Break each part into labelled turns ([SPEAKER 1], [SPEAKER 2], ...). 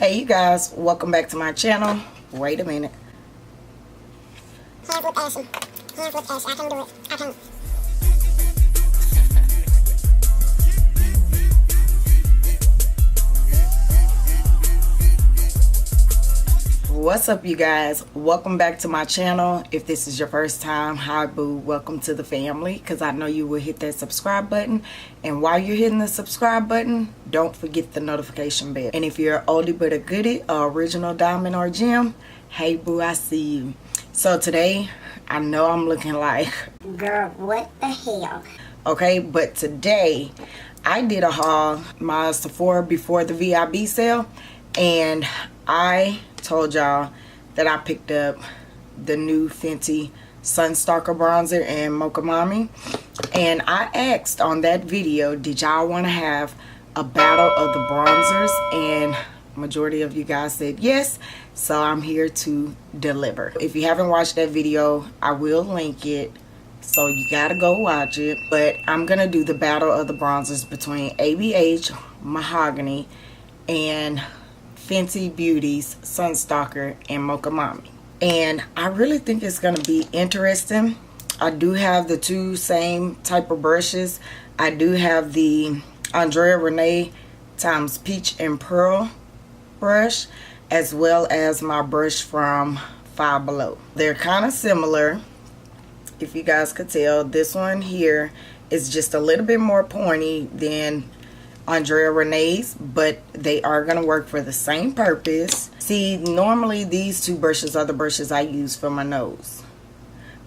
[SPEAKER 1] Hey you guys, welcome back to my channel. Wait a minute.
[SPEAKER 2] Hands with Ashley. Hands with Ash. I can do it. I can.
[SPEAKER 1] What's up you guys? Welcome back to my channel. If this is your first time, hi boo, welcome to the family, because I know you will hit that subscribe button, and while you're hitting the subscribe button, don't forget the notification bell. And if you're an oldie but a goodie, a original diamond or gem, hey boo, I see you. So today I know I'm looking like,
[SPEAKER 2] Girl, what the hell?
[SPEAKER 1] okay, but today I did a haul my Sephora before the VIB sale, and I told y'all that I picked up the new Fenty Sunstalker bronzer and Mocha Mami, and I asked on that video, did y'all want to have a battle of the bronzers, and majority of you guys said yes, so I'm here to deliver. If you haven't watched that video, I will link it, so you gotta go watch it. But I'm gonna do the battle of the bronzers between ABH, Mahogany, and Fenty Beauty's Sunstalker and Mocha Mami. And I really think it's going to be interesting. I do have the two same type of brushes. I do have the Andrea Renee times Peach and Pearl brush, as well as my brush from Five Below. They're kind of similar, if you guys could tell. This one here is just a little bit more pointy than Andrea Renee's, but they are going to work for the same purpose. See, normally these two brushes are the brushes I use for my nose,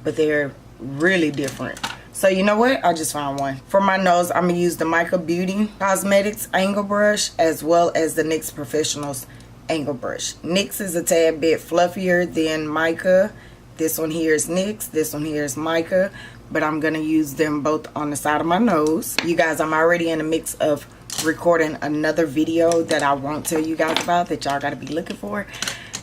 [SPEAKER 1] but they're really different. So you know what, I just found one for my nose. I'm gonna use the Mica Beauty Cosmetics angle brush, as well as the NYX Professionals angle brush. NYX is a tad bit fluffier than Mica. This one here is NYX, this one here is Mica, but I'm gonna use them both on the side of my nose. You guys, I'm already in the mix of recording another video that I won't tell you guys about, that y'all gotta be looking for.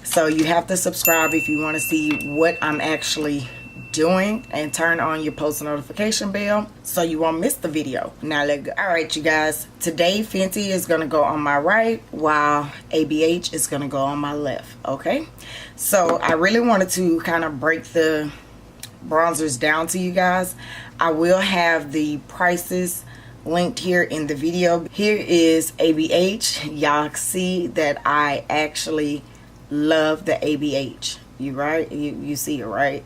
[SPEAKER 1] So you have to subscribe if you want to see what I'm actually doing, and turn on your post notification bell so you won't miss the video. Now let's go. Alright you guys, today Fenty is gonna go on my right while ABH is gonna go on my left. Okay, so I really wanted to kind of break the bronzers down to you guys. I will have the prices linked here in the video. Here is ABH. Y'all see that I actually love the ABH. You see it, right?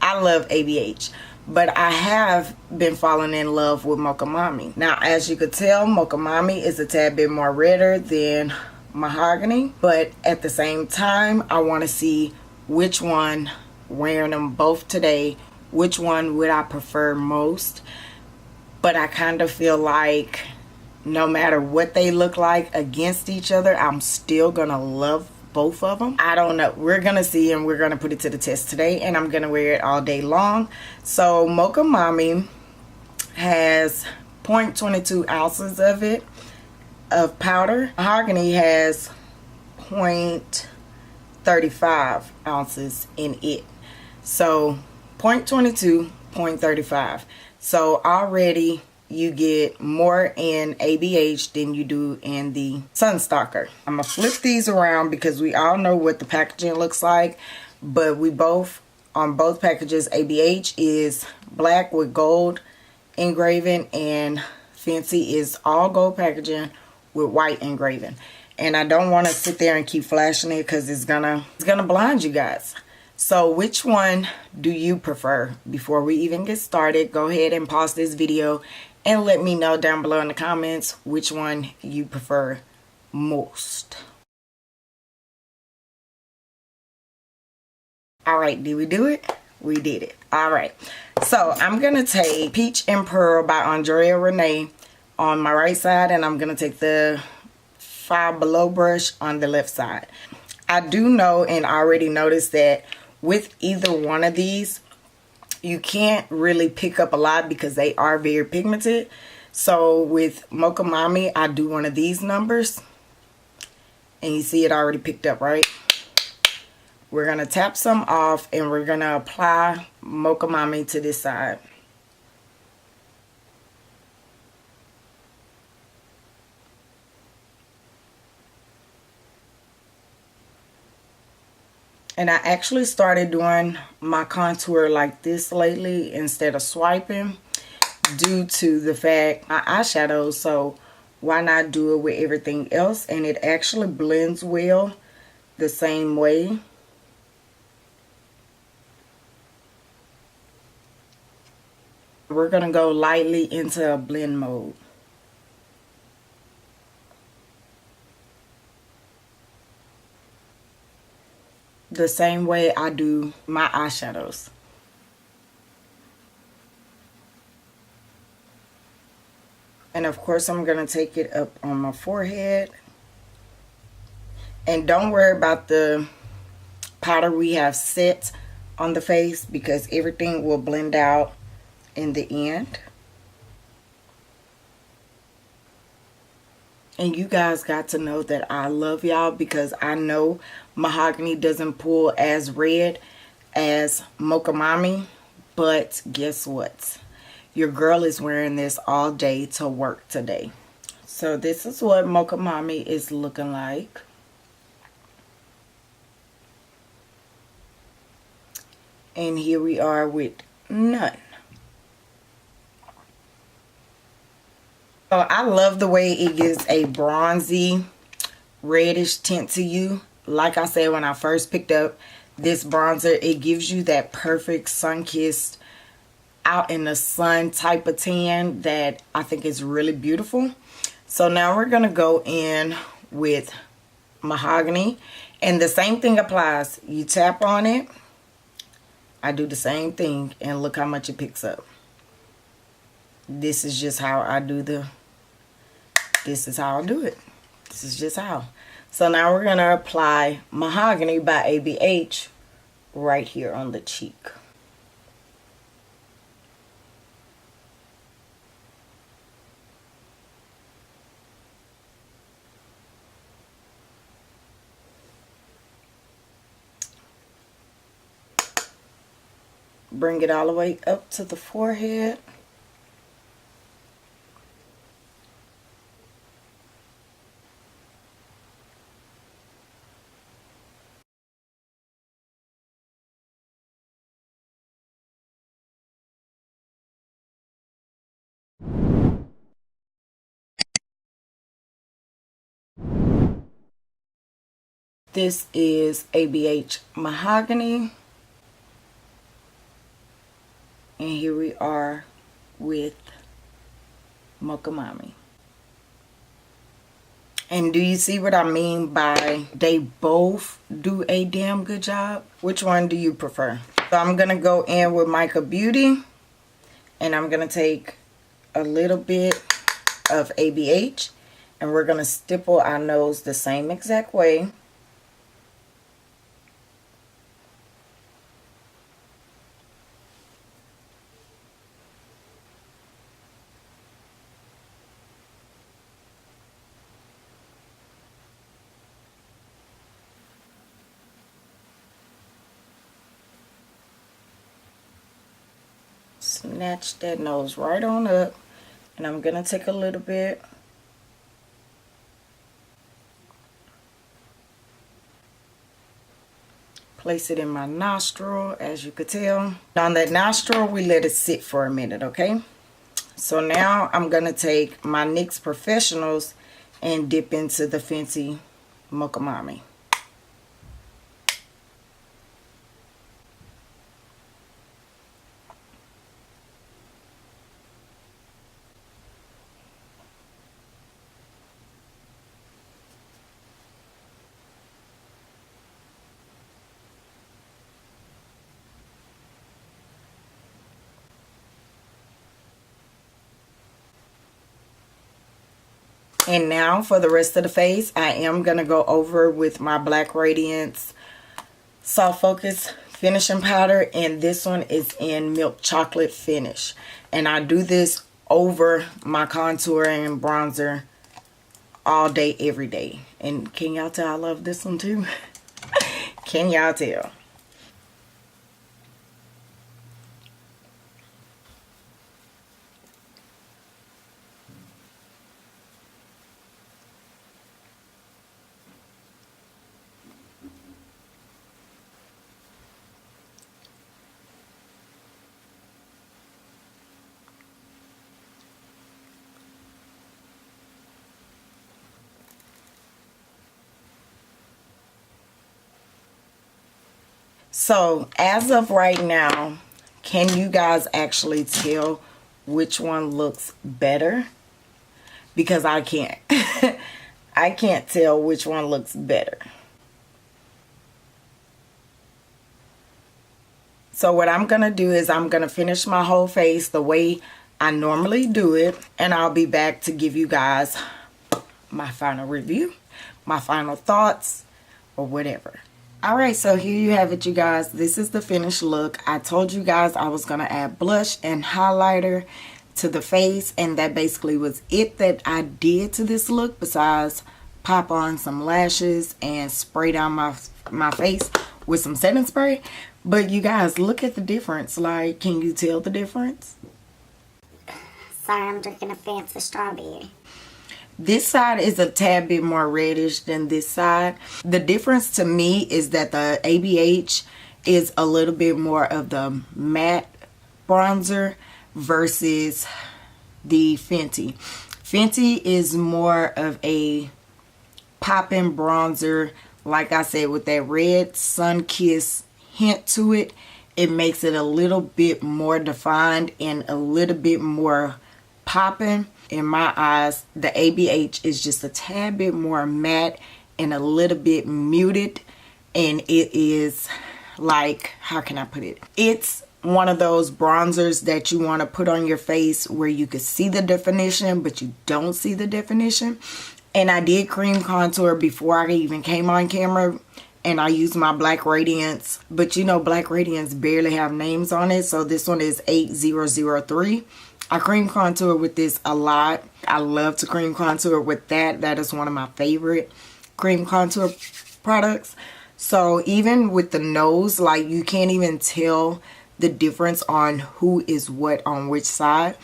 [SPEAKER 1] I love ABH, but I have been falling in love with Mocha Mami. Now as you could tell, Mocha Mami is a tad bit more redder than Mahogany, but at the same time I want to see which one, wearing them both today, which one would I prefer most. But I kind of feel like no matter what they look like against each other, I'm still gonna love both of them. I don't know, we're gonna see, and we're gonna put it to the test today, and I'm gonna wear it all day long. So Mocha Mami has 0.22 ounces of it, of powder. Mahogany has 0.35 ounces in it. So 0.22, 0.35. So already you get more in ABH than you do in the Sunstalker. I'm gonna flip these around because we all know what the packaging looks like, but we both, on both packages, ABH is black with gold engraving, and Fenty is all gold packaging with white engraving. And I don't want to sit there and keep flashing it because it's gonna blind you guys. So which one do you prefer? Before we even get started, go ahead and pause this video and let me know down below in the comments which one you prefer most. Alright, did we do it? We did it. Alright, so I'm going to take Peach and Pearl by Andrea Renee on my right side, and I'm going to take the Five Below brush on the left side. I do know and already noticed that with either one of these, you can't really pick up a lot because they are very pigmented. So with Mocha Mami, I do one of these numbers, and you see it already picked up, right? We're going to tap some off, and we're going to apply Mocha Mami to this side. And I actually started doing my contour like this lately instead of swiping, due to the fact my eyeshadows, so why not do it with everything else, and it actually blends well the same way. We're gonna go lightly into a blend mode. The same way I do my eyeshadows. And of course I'm gonna take it up on my forehead. And don't worry about the powder we have set on the face, because everything will blend out in the end. And you guys got to know that I love y'all, because I know Mahogany doesn't pull as red as Mocha Mami, but guess what? Your girl is wearing this all day to work today. So this is what Mocha Mami is looking like. And here we are with none. So I love the way it gives a bronzy reddish tint to you. Like I said, when I first picked up this bronzer, it gives you that perfect sun-kissed, out in the sun type of tan that I think is really beautiful. So now we're going to go in with Mahogany. And the same thing applies. You tap on it. I do the same thing, and look how much it picks up. This is just how I do it. This is just how. So now we're going to apply Mahogany by ABH right here on the cheek. Bring it all the way up to the forehead. This is ABH Mahogany. And here we are with Mocha Mami. And do you see what I mean by they both do a damn good job? Which one do you prefer? So I'm going to go in with Mica Beauty. And I'm going to take a little bit of ABH. And we're going to stipple our nose the same exact way. Snatch that nose right on up, and I'm gonna take a little bit, place it in my nostril, as you could tell. On that nostril, we let it sit for a minute, okay? So now I'm gonna take my NYX Professionals and dip into the Fenty Mocha Mami. And now for the rest of the face, I am going to go over with my Black Radiance Soft Focus Finishing Powder. And this one is in Milk Chocolate Finish. And I do this over my contour and bronzer all day, every day. And can y'all tell I love this one too? Can y'all tell? So as of right now, can you guys actually tell which one looks better? Because I can't. I can't tell which one looks better. So what I'm going to do is I'm going to finish my whole face the way I normally do it. And I'll be back to give you guys my final review, my final thoughts, or whatever. Alright, so here you have it, you guys. This is the finished look. I told you guys I was going to add blush and highlighter to the face, and that basically was it that I did to this look, besides pop on some lashes and spray down my face with some setting spray. But you guys, look at the difference. Like, can you tell the difference?
[SPEAKER 2] Sorry, I'm drinking a fancy strawberry.
[SPEAKER 1] This side is a tad bit more reddish than this side. The difference to me is that the ABH is a little bit more of the matte bronzer versus the Fenty. Fenty is more of a popping bronzer. Like I said, with that red sun-kissed hint to it, it makes it a little bit more defined and a little bit more popping. In my eyes, the ABH is just a tad bit more matte and a little bit muted, and it is like, how can I put it? It's one of those bronzers that you want to put on your face where you can see the definition but you don't see the definition. And I did cream contour before I even came on camera, and I used my Black Radiance, but you know Black Radiance barely have names on it, so this one is 8003. I cream contour with this a lot. I love to cream contour with that. That is one of my favorite cream contour products. So even with the nose, like, you can't even tell the difference on who is what on which side.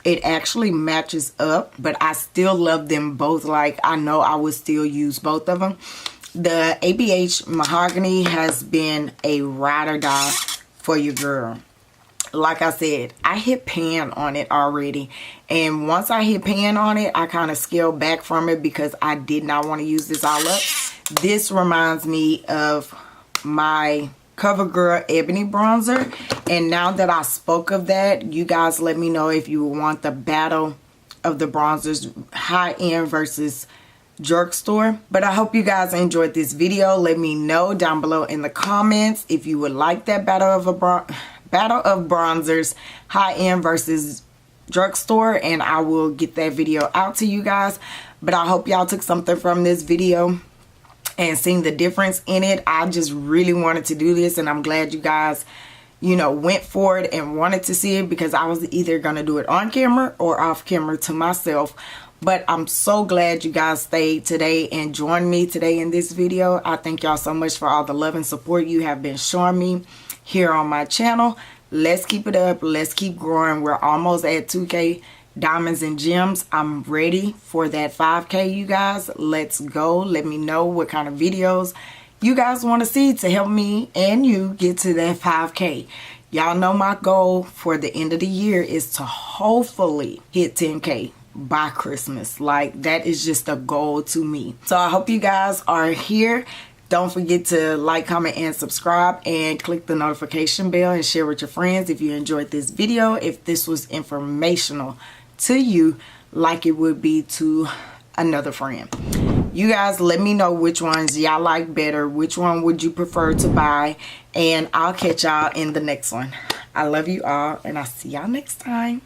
[SPEAKER 1] It actually matches up, but I still love them both. Like, I know I would still use both of them. The ABH Mahogany has been a ride or die for your girl. Like I said, I hit pan on it already, and once I hit pan on it, I kind of scaled back from it because I did not want to use this all up. This reminds me of my CoverGirl Ebony bronzer, and now that I spoke of that, you guys let me know if you want the battle of the bronzers, high-end versus drugstore. But I hope you guys enjoyed this video. Let me know down below in the comments if you would like that battle of bronzers, high-end versus drugstore, and I will get that video out to you guys. But I hope y'all took something from this video and seen the difference in it. I just really wanted to do this, and I'm glad you guys, you know, went for it and wanted to see it, because I was either gonna do it on camera or off camera to myself. But I'm so glad you guys stayed today and joined me today in this video. I thank y'all so much for all the love and support you have been showing me here on my channel. Let's keep it up. Let's keep growing. We're almost at 2K diamonds and gems. I'm ready for that 5K, you guys. Let's go. Let me know what kind of videos you guys want to see to help me and you get to that 5K. Y'all know my goal for the end of the year is to hopefully hit 10K by Christmas. Like, that is just a goal to me. So I hope you guys are here. Don't forget to like, comment, and subscribe, and click the notification bell and share with your friends if you enjoyed this video, if this was informational to you like it would be to another friend. You guys let me know which ones y'all like better, which one would you prefer to buy, and I'll catch y'all in the next one. I love you all, and I'll see y'all next time.